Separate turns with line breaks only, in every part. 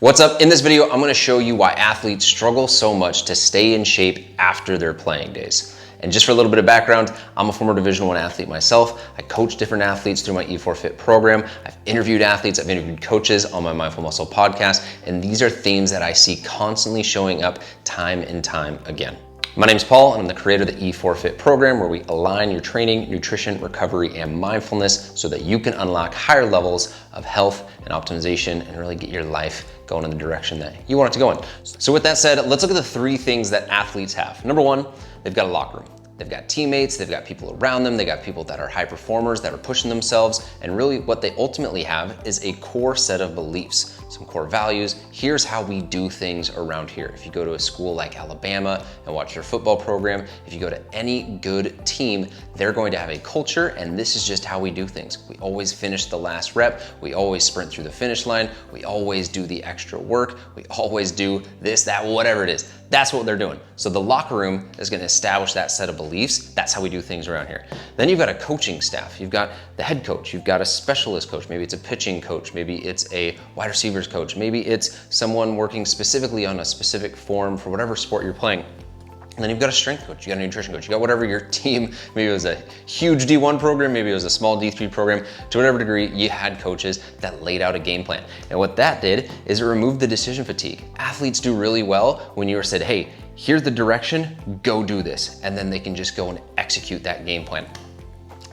What's up? In this video, I'm gonna show you why athletes struggle so much to stay in shape after their playing days. And just for a little bit of background, I'm a former Division I athlete myself. I coach different athletes through my E4Fit program. I've interviewed athletes, I've interviewed coaches on my Mindful Muscle podcast, and these are themes that I see constantly showing up time and time again. My name is Paul, and I'm the creator of the E4Fit program, where we align your training, nutrition, recovery, and mindfulness so that you can unlock higher levels of health and optimization and really get your life going in the direction that you want it to go in. So with that said, let's look at the three things that athletes have. Number one, they've got a locker room. They've got teammates, they've got people around them, they've got people that are high performers, that are pushing themselves, and really what they ultimately have is a core set of beliefs, some core values. Here's how we do things around here. If you go to a school like Alabama and watch their football program, if you go to any good team, they're going to have a culture, and this is just how we do things. We always finish the last rep, we always sprint through the finish line, we always do the extra work, we always do this, that, whatever it is. That's what they're doing. So the locker room is gonna establish that set of beliefs. That's how we do things around here. Then you've got a coaching staff. You've got the head coach, you've got a specialist coach, maybe it's a pitching coach, maybe it's a wide receivers coach, maybe it's someone working specifically on a specific form for whatever sport you're playing. And then you've got a strength coach, you got a nutrition coach, you got whatever your team, maybe it was a huge D1 program, maybe it was a small D3 program, to whatever degree you had coaches that laid out a game plan. And what that did is it removed the decision fatigue. Athletes do really well when you said, hey, here's the direction, go do this. And then they can just go and execute that game plan.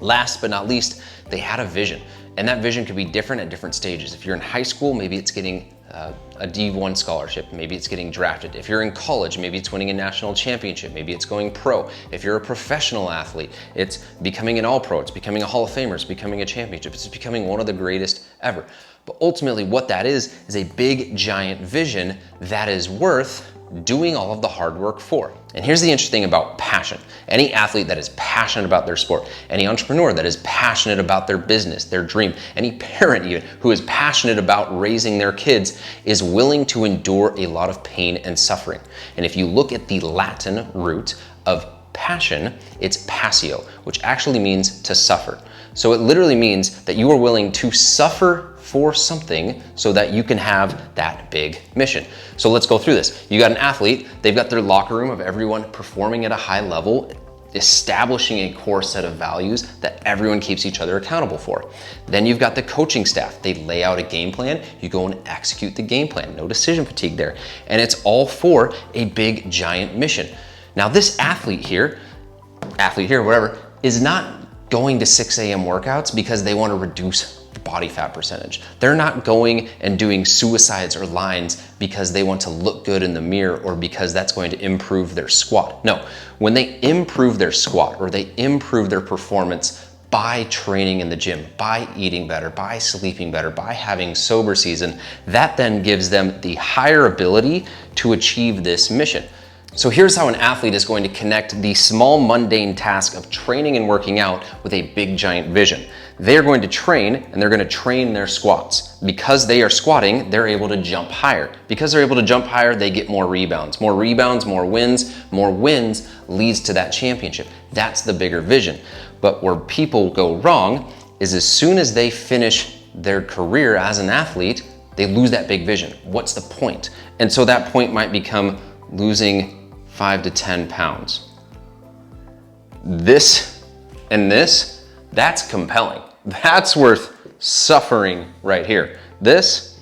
Last but not least, they had a vision. And that vision could be different at different stages. If you're in high school, maybe it's getting a D1 scholarship, maybe it's getting drafted. If you're in college, maybe it's winning a national championship, maybe it's going pro. If you're a professional athlete, it's becoming an all-pro, it's becoming a Hall of Famer, it's becoming a championship, it's becoming one of the greatest ever. But ultimately what that is a big giant vision that is worth doing all of the hard work for. And here's the interesting thing about passion. Any athlete that is passionate about their sport, any entrepreneur that is passionate about their business, their dream, any parent even who is passionate about raising their kids is willing to endure a lot of pain and suffering. And if you look at the Latin root of passion, it's passio, which actually means to suffer. So it literally means that you are willing to suffer for something so that you can have that big mission. So let's go through this. You got an athlete, they've got their locker room of everyone performing at a high level, establishing a core set of values that everyone keeps each other accountable for. Then you've got the coaching staff. They lay out a game plan, you go and execute the game plan. No decision fatigue there. And it's all for a big giant mission. Now this athlete here, whatever, is not going to 6 a.m. workouts because they want to reduce body fat percentage. They're not going and doing suicides or lines because they want to look good in the mirror or because that's going to improve their squat. No, when they improve their squat or they improve their performance by training in the gym, by eating better, by sleeping better, by having sober season, that then gives them the higher ability to achieve this mission. So here's how an athlete is going to connect the small mundane task of training and working out with a big giant vision. They're going to train and they're going to train their squats. Because they are squatting, they're able to jump higher. Because they're able to jump higher, they get more rebounds. More rebounds, more wins leads to that championship. That's the bigger vision. But where people go wrong is as soon as they finish their career as an athlete, they lose that big vision. What's the point? And so that point might become losing 5 to 10 pounds. This and this, that's compelling. That's worth suffering right here. This,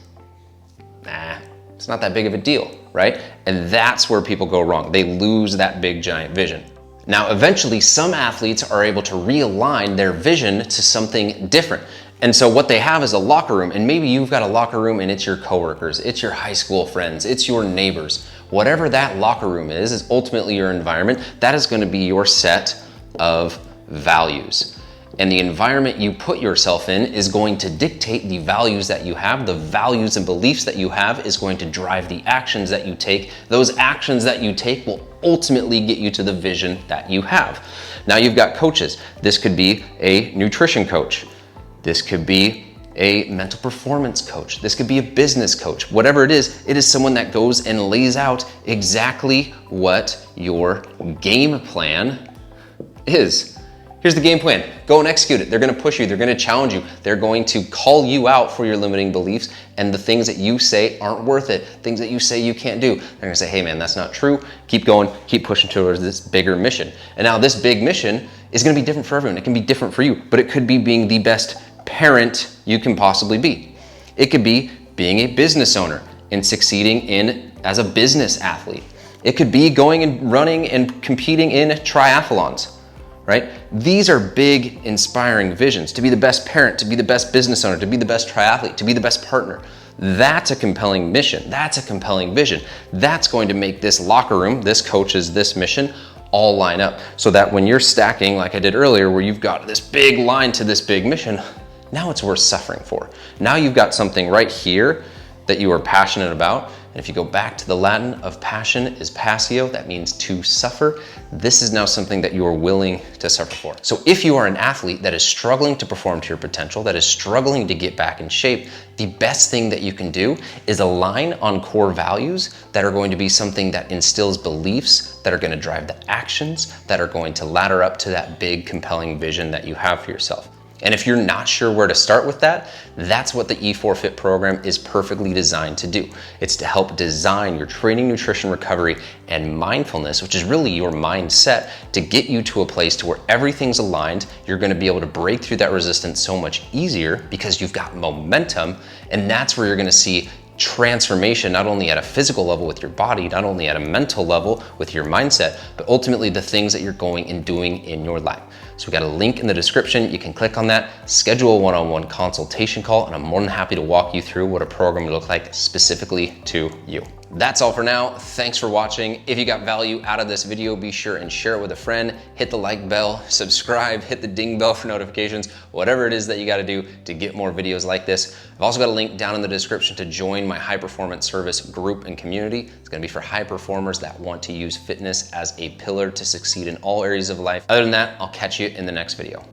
it's not that big of a deal, right? And that's where people go wrong. They lose that big giant vision. Now, eventually some athletes are able to realign their vision to something different. And so what they have is a locker room, and maybe you've got a locker room and it's your coworkers, it's your high school friends, it's your neighbors. Whatever that locker room is ultimately your environment. That is going to be your set of values. And the environment you put yourself in is going to dictate the values that you have. The values and beliefs that you have is going to drive the actions that you take. Those actions that you take will ultimately get you to the vision that you have. Now you've got coaches. This could be a nutrition coach. This could be a mental performance coach. This could be a business coach. Whatever it is someone that goes and lays out exactly what your game plan is. Here's the game plan. Go and execute it. They're gonna push you, they're gonna challenge you, they're going to call you out for your limiting beliefs and the things that you say aren't worth it, things that you say you can't do. They're gonna say, hey man, that's not true. Keep going, keep pushing towards this bigger mission. And now this big mission is gonna be different for everyone. It can be different for you, but it could be being the best parent you can possibly be. It could be being a business owner and succeeding as a business athlete. It could be going and running and competing in triathlons. Right? These are big, inspiring visions. To be the best parent, to be the best business owner, to be the best triathlete, to be the best partner. That's a compelling mission. That's a compelling vision. That's going to make this locker room, this coach's, this mission, all line up. So that when you're stacking, like I did earlier, where you've got this big line to this big mission, now it's worth suffering for. Now you've got something right here that you are passionate about. And if you go back to the Latin of passion is passio, that means to suffer. This is now something that you are willing to suffer for. So if you are an athlete that is struggling to perform to your potential, that is struggling to get back in shape, the best thing that you can do is align on core values that are going to be something that instills beliefs that are going to drive the actions that are going to ladder up to that big, compelling vision that you have for yourself. And if you're not sure where to start with that, that's what the E4 Fit program is perfectly designed to do. It's to help design your training, nutrition, recovery, and mindfulness, which is really your mindset, to get you to a place to where everything's aligned. You're gonna be able to break through that resistance so much easier because you've got momentum, and that's where you're gonna see transformation, not only at a physical level with your body, not only at a mental level with your mindset, but ultimately the things that you're going and doing in your life. So we got a link in the description. You can click on that, schedule a one-on-one consultation call, and I'm more than happy to walk you through what a program would look like specifically to you. That's all for now. Thanks for watching. If you got value out of this video, be sure and share it with a friend. Hit the like bell, subscribe, hit the ding bell for notifications, whatever it is that you got to do to get more videos like this. I've also got a link down in the description to join my high performance service group and community. It's going to be for high performers that want to use fitness as a pillar to succeed in all areas of life. Other than that, I'll catch you in the next video.